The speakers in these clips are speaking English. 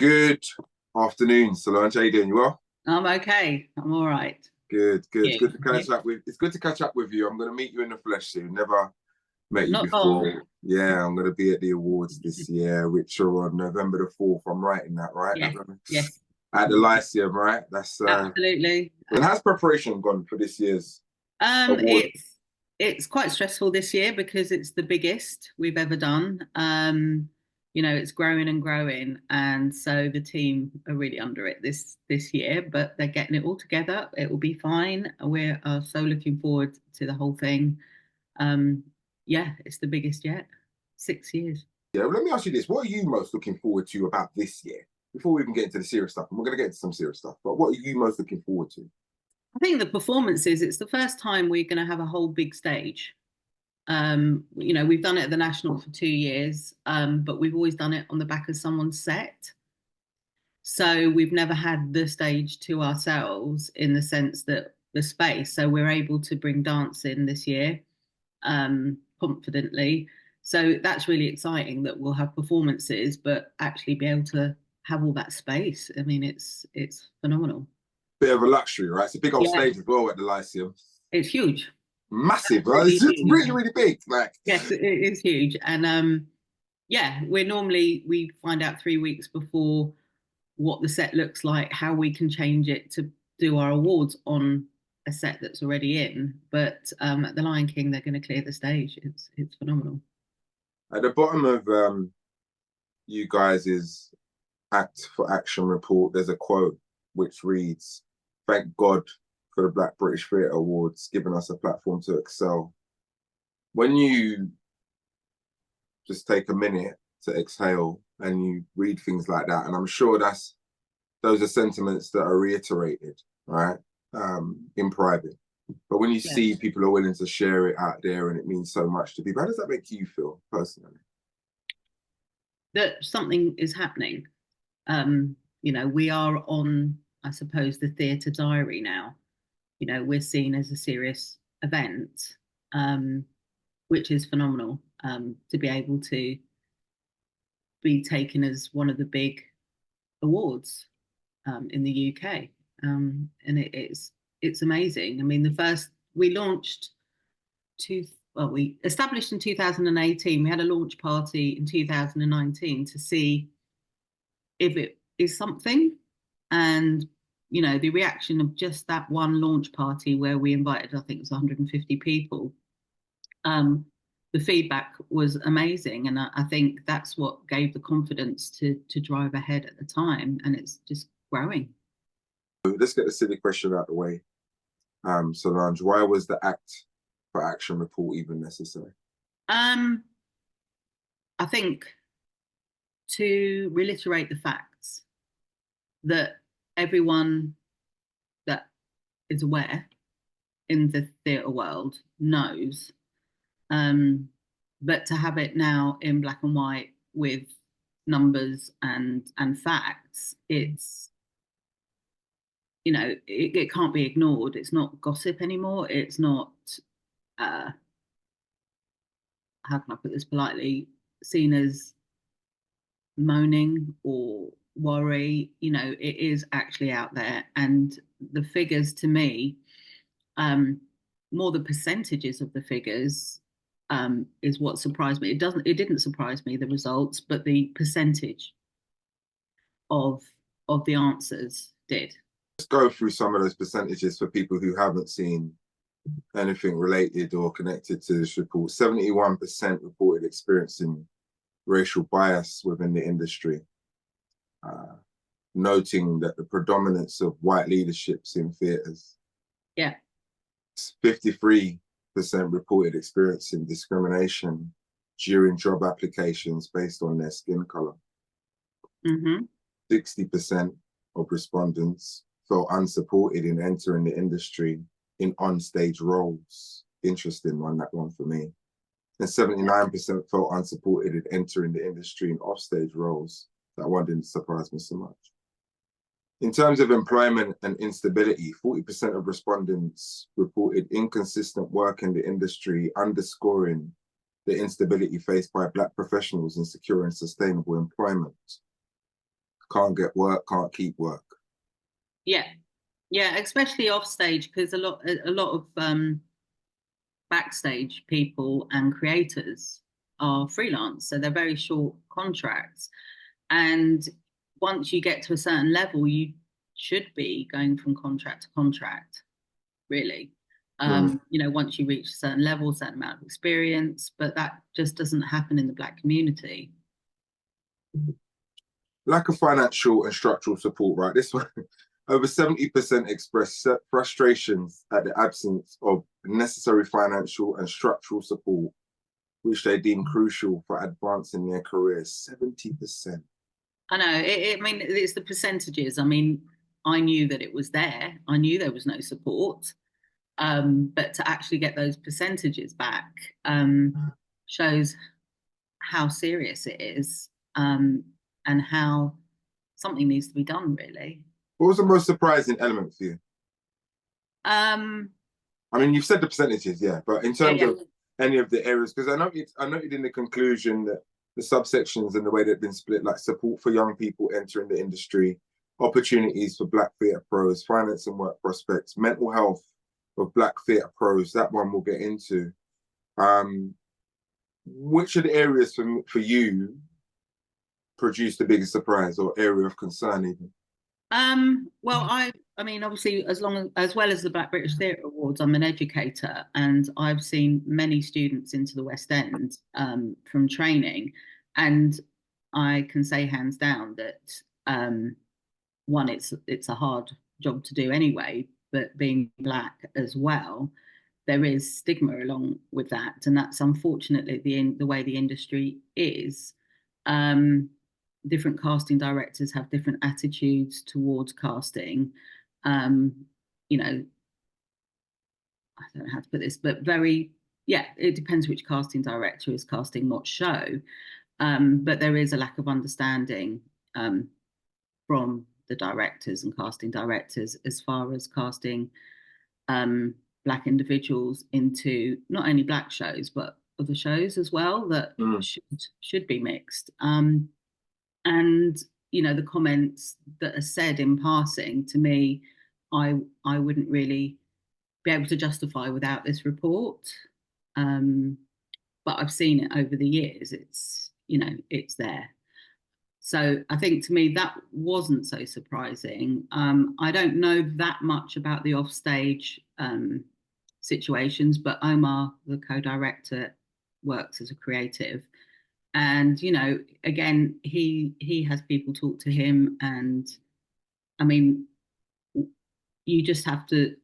Good afternoon, Solange. How you doing? You well? I'm okay. I'm all right. Good, good. You? Good to catch up with. It's good to catch up with you. I'm going to meet you in the flesh soon. Never met you Not before. long. Yeah, I'm going to be at the awards this year, which are on November the 4th. I'm writing that, right? Yes, yes, At the Lyceum, right? That's absolutely. And how's preparation gone for this year's award? It's quite stressful this year because it's the biggest we've ever done. It's growing and growing, and so the team are really under it this year, but they're getting it all together. It will be fine. We are so looking forward to the whole thing. Yeah, it's the biggest yet. 6 years. Yeah, well, let me ask you this. What are you most looking forward to about this year? Before we even get into the serious stuff, and we're going to get into some serious stuff, but what are you most looking forward to? I think the performances, it's the first time we're going to have a whole big stage. We've done it at the National for 2 years, but we've always done it on the back of someone's set. So we've never had the stage to ourselves in the sense that the space. So we're able to bring dance in this year, confidently. So that's really exciting that we'll have performances, but actually be able to have all that space. I mean, it's phenomenal. Bit of a luxury, right? It's a big old stage as well at the Lyceum. It's huge. Massive, right? It's just really, really big. Yes, it is huge. And we find out 3 weeks before what the set looks like, how we can change it to do our awards on a set that's already in. But at the Lion King, they're going to clear the stage. It's phenomenal. At the bottom of you guys' Act for Action report, there's a quote which reads, "Thank God for the Black British Theatre Awards, giving us a platform to excel." When you just take a minute to exhale and you read things like that, and I'm sure those are sentiments that are reiterated, right, in private. But when you see people are willing to share it out there and it means so much to people, how does that make you feel personally? That something is happening. We are on, I suppose, the theatre diary now. We're seen as a serious event, which is phenomenal, to be able to be taken as one of the big awards in the UK. And it's amazing. I mean, we established in 2018. We had a launch party in 2019 to see if it is something. And the reaction of just that one launch party where we invited, I think it was 150 people, the feedback was amazing. And I think that's what gave the confidence to drive ahead at the time. And it's just growing. Let's get the silly question out of the way. Solange, why was the Act for Action report even necessary? I think to reiterate the facts that everyone that is aware in the theatre world knows, but to have it now in black and white with numbers and facts, it can't be ignored. It's not gossip anymore. It's not, how can I put this politely, seen as moaning or worry. It is actually out there. And the figures, to me, more the percentages of the figures is what surprised me. It didn't surprise me, the results, but the percentage of the answers did. Let's go through some of those percentages for people who haven't seen anything related or connected to this report. 71% reported experiencing racial bias within the industry, noting that the predominance of white leaderships in theatres. 53% reported experiencing discrimination during job applications based on their skin colour. 60% of respondents felt unsupported in entering the industry in onstage roles. Interesting one, that one for me. And 79% felt unsupported in entering the industry in offstage roles. That one didn't surprise me so much. In terms of employment and instability, 40% of respondents reported inconsistent work in the industry, underscoring the instability faced by Black professionals in securing sustainable employment. can't get work, can't keep work. Yeah, yeah, especially off stage, because a lot of backstage people and creators are freelance, so they're very short contracts. And once you get to a certain level, you should be going from contract to contract, really. You know, once you reach a certain level, a certain amount of experience, but that just doesn't happen in the Black community. Lack of financial and structural support, right? This one, over 70% express frustrations at the absence of necessary financial and structural support, which they deem crucial for advancing their careers. 70%. I know. I mean, it's the percentages. I mean, I knew that it was there. I knew there was no support. But to actually get those percentages back shows how serious it is, and how something needs to be done, really. What was the most surprising element for you? Um, I mean, you've said the percentages, yeah, but in terms of any of the areas, because I noted in the conclusion that the subsections and the way they've been split, like support for young people entering the industry, opportunities for Black theatre pros, finance and work prospects, mental health of Black theatre pros, that one we'll get into. Which of the areas for you produced the biggest surprise or area of concern even? Well, I mean, obviously, as well as the Black British Theatre Awards, I'm an educator, and I've seen many students into the West End from training, and I can say hands down that one, it's a hard job to do anyway, but being Black as well, there is stigma along with that, and that's unfortunately the way the industry is. Different casting directors have different attitudes towards casting. You know, I don't know how to put this, but it depends which casting director is casting what show. But there is a lack of understanding from the directors and casting directors as far as casting Black individuals into not only Black shows but other shows as well that should be mixed. And you know, the comments that are said in passing to me, I wouldn't really be able to justify without this report. But I've seen it over the years. It's, you know, it's there. So I think to me that wasn't so surprising. I don't know that much about the offstage situations, but Omar, the co-director, works as a creative. And, you know, again, he has people talk to him. And I mean, you just have to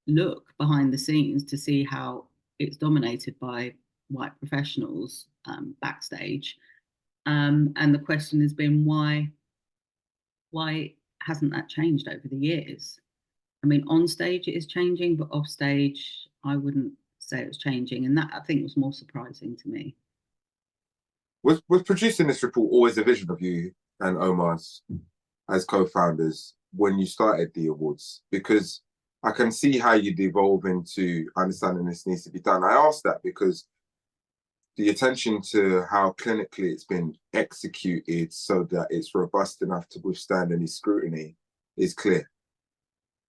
look behind the scenes to see how it's dominated by white professionals backstage. And the question has been why hasn't that changed over the years? I mean, on stage it is changing, but off stage I wouldn't say it was changing, and that I think was more surprising to me. Was producing this report always a vision of you and Omar's as co-founders when you started the awards? Because I can see how you'd evolve into understanding this needs to be done. I asked that because the attention to how clinically it's been executed so that it's robust enough to withstand any scrutiny is clear.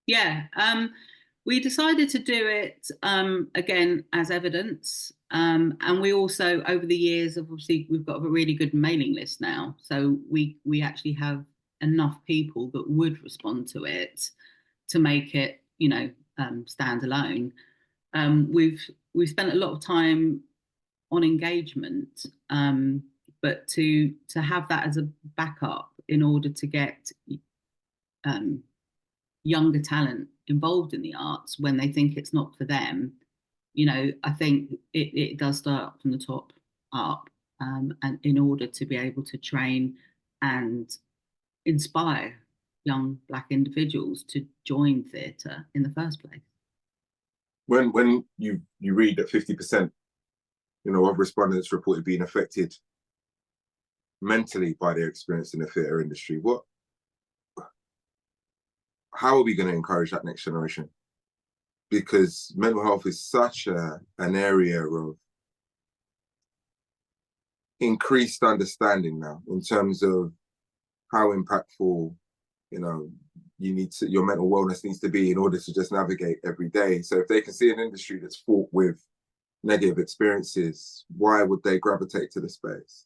Yeah, we decided to do it again as evidence, and we also, over the years, obviously we've got a really good mailing list now, so we actually have enough people that would respond to it to make it, you know, stand alone. We've spent a lot of time on engagement, but to have that as a backup in order to get younger talent involved in the arts when they think it's not for them, you know, I think it does start from the top up, and in order to be able to train and inspire young Black individuals to join theatre in the first place. When you read that 50%, you know, of respondents reported being affected mentally by their experience in the theatre industry, how are we going to encourage that next generation? Because mental health is such an area of increased understanding now in terms of how impactful, you know, your mental wellness needs to be in order to just navigate every day. So if they can see an industry that's fraught with negative experiences, why would they gravitate to the space?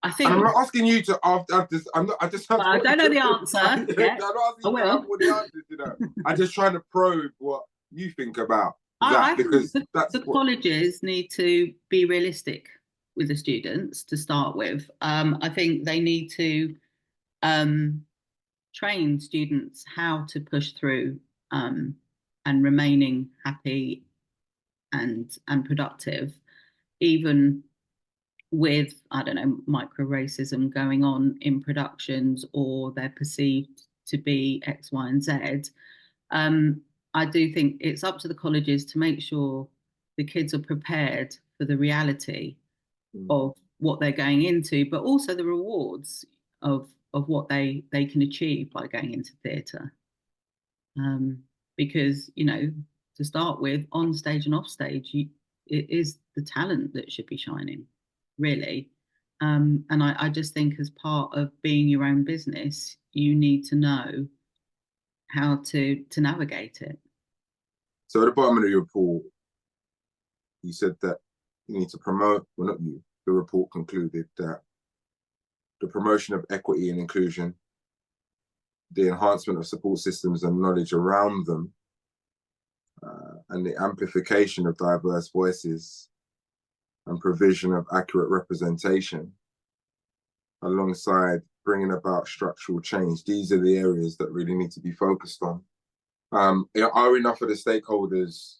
I think, and I'm not asking you to after this. I just have. well, I don't know the answer. Yeah, I'm not asking you to have all the answers. You know, I'm just trying to probe what you think about that, I because think the colleges need to be realistic with the students to start with. I think they need to train students how to push through and remaining happy and productive, even with, I don't know, micro racism going on in productions, or they're perceived to be X, Y, and Z. I do think it's up to the colleges to make sure the kids are prepared for the reality of what they're going into, but also the rewards of what they can achieve by going into theatre. Because, you know, to start with, on stage and off stage, it is the talent that should be shining, really. And I just think, as part of being your own business, you need to know how to navigate it. So at the bottom of your report, you said that you need to promote, well, not you, the report concluded that the promotion of equity and inclusion, the enhancement of support systems and knowledge around them, and the amplification of diverse voices and provision of accurate representation, alongside bringing about structural change. These are the areas that really need to be focused on. Are enough of the stakeholders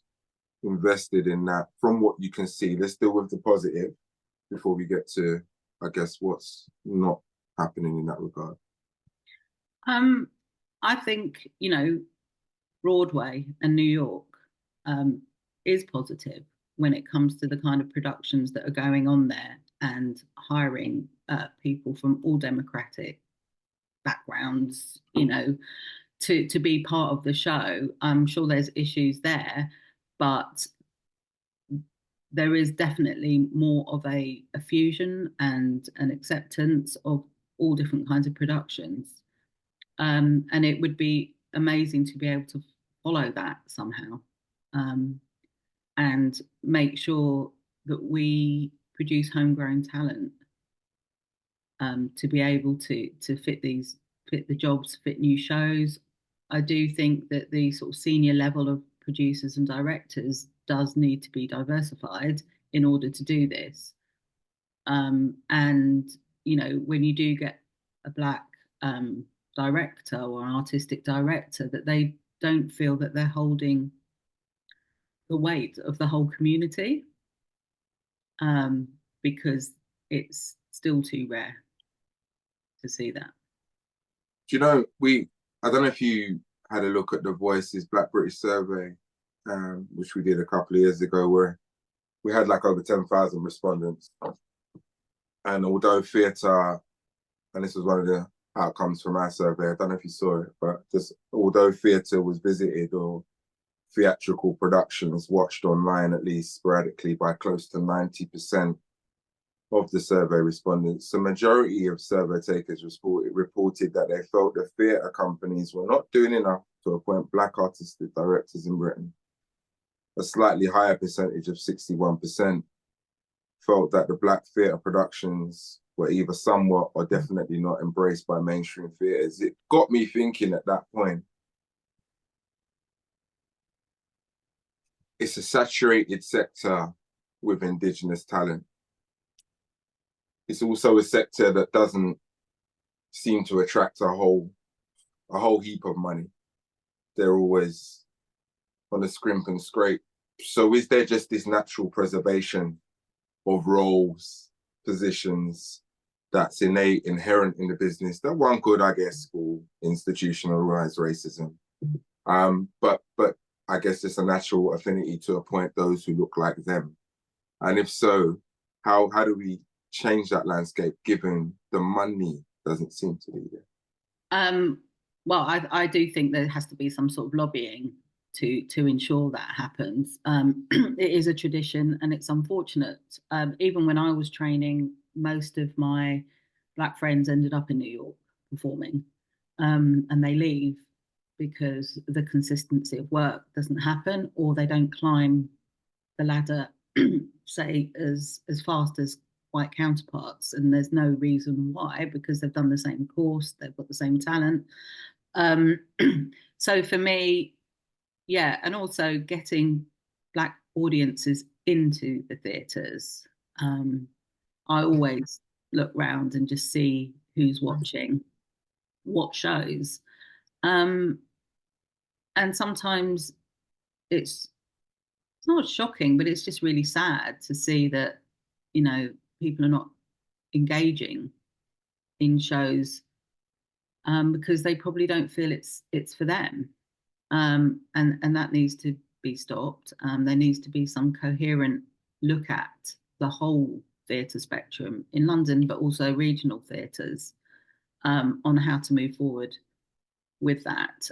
invested in that? From what you can see, let's deal with the positive before we get to, I guess, what's not happening in that regard. I think, you know, Broadway and New York is positive when it comes to the kind of productions that are going on there, and hiring people from all democratic backgrounds, you know, to be part of the show. I'm sure there's issues there, but there is definitely more of a fusion and an acceptance of all different kinds of productions. And it would be amazing to be able to follow that somehow, and make sure that we produce homegrown talent, to be able to fit the jobs, fit new shows. I do think that the sort of senior level of producers and directors does need to be diversified in order to do this. And, you know, when you do get a Black director or an artistic director, that they don't feel that they're holding the weight of the whole community, because it's still too rare to see that. Do you know, I don't know if you had a look at the Voices Black British survey, which we did a couple of years ago, where we had like over 10,000 respondents. And although theatre, and this was one of the outcomes from our survey, I don't know if you saw it, but just although theatre was visited, or theatrical productions watched online at least sporadically, by close to 90% of the survey respondents, the majority of survey takers reported that they felt the theatre companies were not doing enough to appoint Black artistic directors in Britain. A slightly higher percentage of 61% felt that the Black theatre productions were either somewhat or definitely not embraced by mainstream theatres. It got me thinking at that point, it's a saturated sector with Indigenous talent. It's also a sector that doesn't seem to attract a whole heap of money. They're always on a scrimp and scrape. So is there just this natural preservation of roles, positions, that's inherent in the business, that one could, I guess, call institutionalized racism? But I guess it's a natural affinity to appoint those who look like them. And if so, how do we change that landscape, given the money doesn't seem to be there? Well, I do think there has to be some sort of lobbying to ensure that happens. It is a tradition, and it's unfortunate. Even when I was training, most of my Black friends ended up in New York performing, and they leave because the consistency of work doesn't happen, or they don't climb the ladder, say, as fast as white counterparts. And there's no reason why, because they've done the same course, they've got the same talent. So for me, yeah, and also getting Black audiences into the theatres. I always look round and just see who's watching what shows. And sometimes it's not shocking, but it's just really sad to see that, you know, people are not engaging in shows, because they probably don't feel it's for them. And that needs to be stopped. There needs to be some coherent look at the whole theatre spectrum in London, but also regional theatres, on how to move forward with that,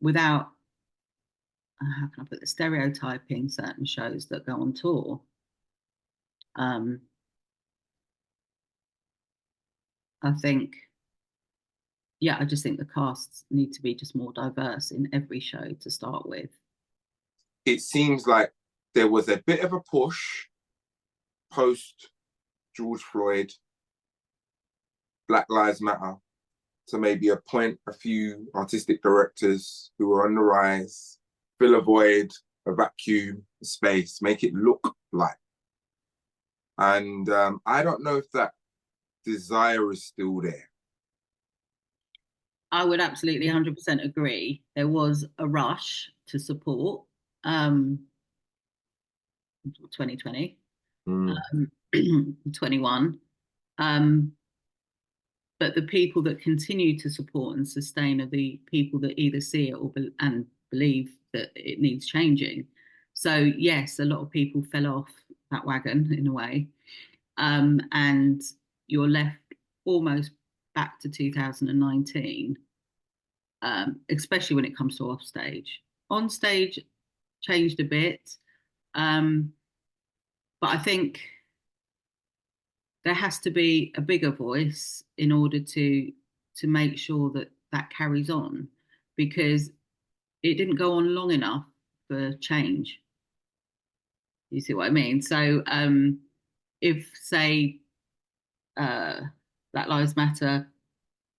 without, how can I put this, stereotyping certain shows that go on tour. I think, yeah, I just think the casts need to be just more diverse in every show to start with. It seems like there was a bit of a push post George Floyd, Black Lives Matter, to maybe appoint a few artistic directors who are on the rise, fill a void, a vacuum, a space, make it look like. And I don't know if that desire is still there. I would absolutely 100% agree. There was a rush to support, 2020, 21. But the people that continue to support and sustain are the people that either see it or and believe that it needs changing. So yes, a lot of people fell off that wagon in a way, and you're left almost back to 2019, especially when it comes to off stage. On stage changed a bit, but I think there has to be a bigger voice in order to make sure that that carries on, because it didn't go on long enough for change. You see what I mean? So if, say, Black Lives Matter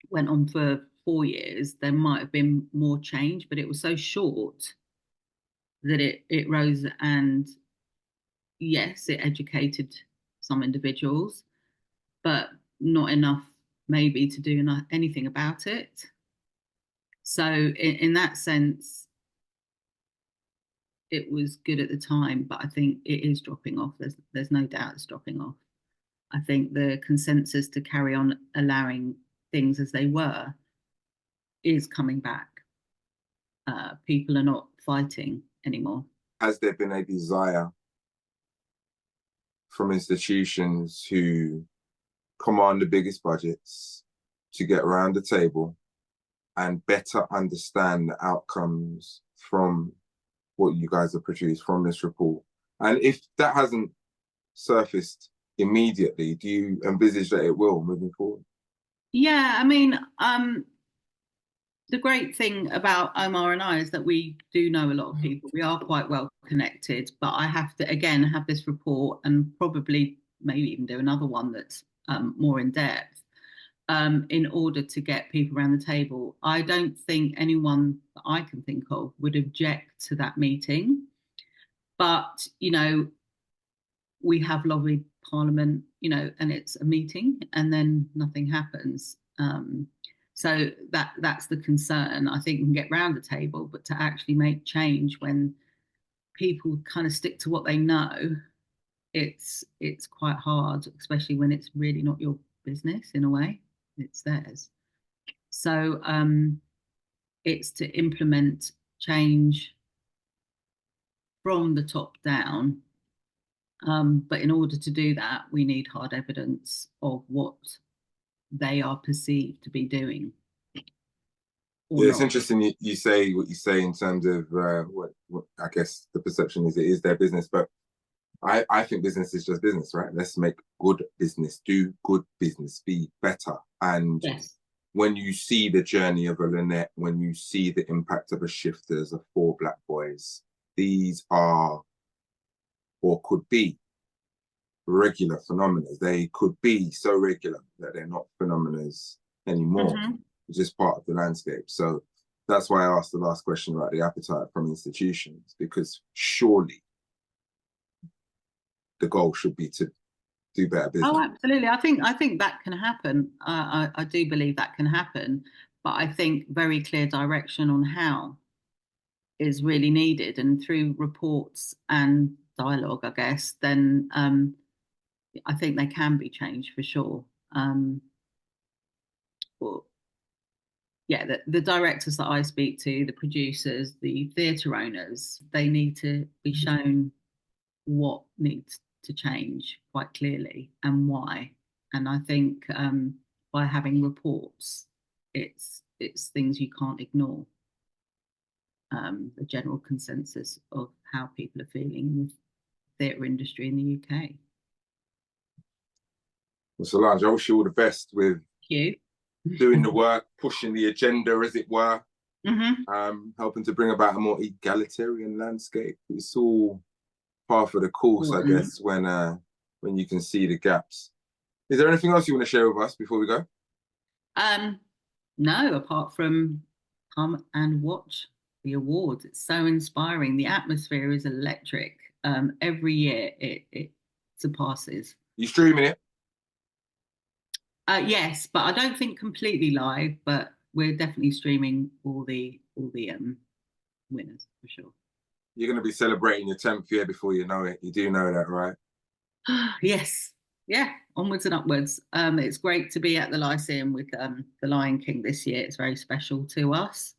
went on for 4 years, there might have been more change, but it was so short that it rose, and yes, it educated some individuals, but not enough maybe to do anything about it. So in that sense, it was good at the time, but I think it is dropping off. There's no doubt it's dropping off. I think the consensus to carry on allowing things as they were is coming back. People are not fighting anymore. Has there been a desire from institutions who command the biggest budgets to get around the table and better understand the outcomes from what you guys have produced from this report? And if that hasn't surfaced immediately, do you envisage that it will moving forward? Yeah, I mean, the great thing about Omar and I is that we do know a lot of people. We are quite well connected, but I have to, again, have this report and probably maybe even do another one that's more in depth, in order to get people around the table. I don't think anyone that I can think of would object to that meeting. But, you know, we have lobbied Parliament, you know, and it's a meeting and then nothing happens. So that's the concern. I think we can get round the table, but to actually make change when people kind of stick to what they know, it's quite hard, especially when it's really not your business in a way, it's theirs. So it's to implement change from the top down. But in order to do that, we need hard evidence of what they are perceived to be doing. Yeah, it's interesting you say what you say in terms of what I guess the perception is it is their business, but I think business is just business, right? Let's make good business, do good business, be better. And Yes. when you see the journey of a Lynette, when you see the impact of a Shifters, of 4 Black boys, these are, or could be, regular phenomena. They could be so regular that they're not phenomena anymore. It's just part of the landscape. So that's why I asked the last question about the appetite from institutions, because surely the goal should be to do better business. Oh, absolutely. I think that can happen. I do believe that can happen, but I think very clear direction on how is really needed, and through reports and dialogue, I guess, then I think they can be changed for sure. Well, yeah, the directors that I speak to, the producers, the theatre owners, they need to be shown what needs to change quite clearly and why. And I think by having reports, it's things you can't ignore. The general consensus of how people are feeling with theatre industry in the UK. Well, Solange, I wish you all the best with Thank you. doing the work, pushing the agenda, as it were, helping to bring about a more egalitarian landscape. It's all part of the course, I guess, when you can see the gaps. Is there anything else you want to share with us before we go? No, apart from come and watch the awards. It's so inspiring. The atmosphere is electric. Every year it surpasses. You streaming it? Yes, but I don't think completely live, but we're definitely streaming all the winners for sure. You're going to be celebrating your 10th year before you know it. You do know that, right? Yes. Yeah, onwards and upwards. It's great to be at the Lyceum with the Lion King this year. It's very special to us.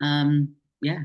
Yeah,